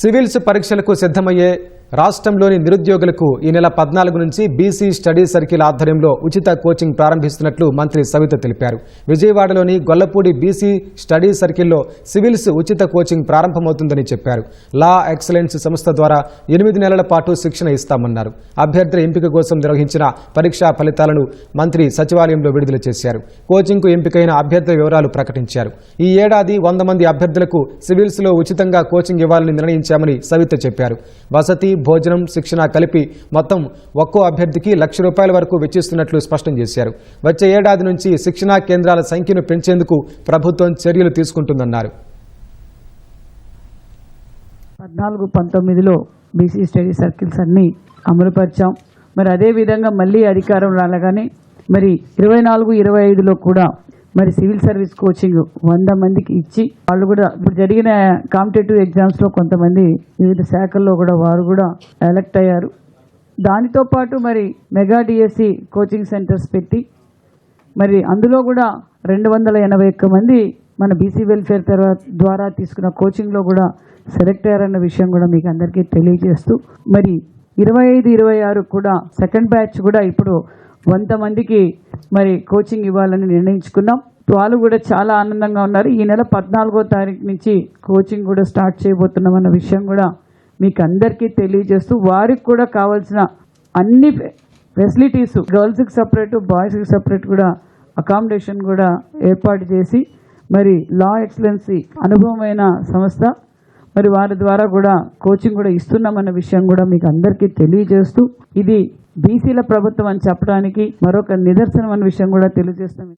Civils పరీక్షలకు సిద్ధమయ్యే రాష్ట్రంలోని నిరుద్యోగులకు ఈ నెల 14 నుంచి బీసీ స్టడీ సర్కిల్ ఆధ్వర్యంలో ఉచిత కోచింగ్ ప్రారంభిస్తున్నట్లు మంత్రి సవిత తెలిపారు. విజయవాడలోని గొల్లపూడి బీసీ స్టడీ సర్కిల్లో సివిల్స్ ఉచిత కోచింగ్ ప్రారంభమవుతుందని చెప్పారు. లా ఎక్సలెన్స్ సంస్థ ద్వారా 8 నెలల పాటు శిక్షణ ఇస్తామన్నారు. అభ్యర్థుల ఎంపిక కోసం నిర్వహించిన పరీక్షా ఫలితాలను మంత్రి సచివాలయంలో విడుదల చేశారు. కోచింగ్కు ఎంపికైన అభ్యర్థుల వివరాలు ప్రకటించారు. ఈ ఏడాది 100 మంది అభ్యర్థులకు సివిల్స్లో ఉచితంగా కోచింగ్ ఇవ్వాలని నిర్ణయించామని సవిత చెప్పారు. వసతి, భోజనం, శిక్షణ కలిపి మొత్తం ఒక్కో అభ్యర్థికి ₹1,00,000 వరకు వెచ్చిస్తున్నట్లు స్పష్టం చేశారు. వచ్చే ఏడాది నుంచి శిక్షణా కేంద్రాల సంఖ్యను పెంచేందుకు ప్రభుత్వం చర్యలు తీసుకుంటుందన్నారు. 14-19లో బీసీ స్టడీ సర్కిల్స్ అన్ని అమలుపరిచాం. మరి అదే విధంగా మళ్ళీ అధికారం రాగానే మరి 24-25లో కూడా మరి సివిల్ సర్వీస్ కోచింగ్ 100 మందికి ఇచ్చి వాళ్ళు కూడా ఇప్పుడు జరిగిన కాంపిటేటివ్ ఎగ్జామ్స్లో కొంతమంది వివిధ శాఖల్లో కూడా వారు కూడా ఎలక్ట్ అయ్యారు. దానితో పాటు మరి మెగా డిఎస్సి కోచింగ్ సెంటర్స్ పెట్టి మరి అందులో కూడా 281 మంది మన బీసీ వెల్ఫేర్ ద్వారా తీసుకున్న కోచింగ్లో కూడా సెలెక్ట్ అయ్యారన్న విషయం కూడా మీకు అందరికీ తెలియజేస్తూ మరి 25-26 కూడా సెకండ్ బ్యాచ్ కూడా ఇప్పుడు 100 మందికి మరి కోచింగ్ ఇవ్వాలని నిర్ణయించుకున్నాం. వాళ్ళు కూడా చాలా ఆనందంగా ఉన్నారు. ఈ నెల 14వ తారీఖు నుంచి కోచింగ్ కూడా స్టార్ట్ చేయబోతున్నామన్న విషయం కూడా మీకు అందరికీ తెలియజేస్తూ వారికి కూడా కావాల్సిన అన్ని ఫెసిలిటీస్ గర్ల్స్కి సపరేట్, బాయ్స్కి సపరేట్ కూడా అకామిడేషన్ కూడా ఏర్పాటు చేసి మరి లా ఎక్సలెన్సీ అనుభవమైన సంస్థ మరి వారి ద్వారా కూడా కోచింగ్ కూడా ఇస్తున్నామన్న విషయం కూడా మీకు అందరికీ తెలియజేస్తూ ఇది బీసీల ప్రభుత్వం అని చెప్పడానికి మరొక నిదర్శనం అన్న విషయం కూడా తెలియజేస్తాం.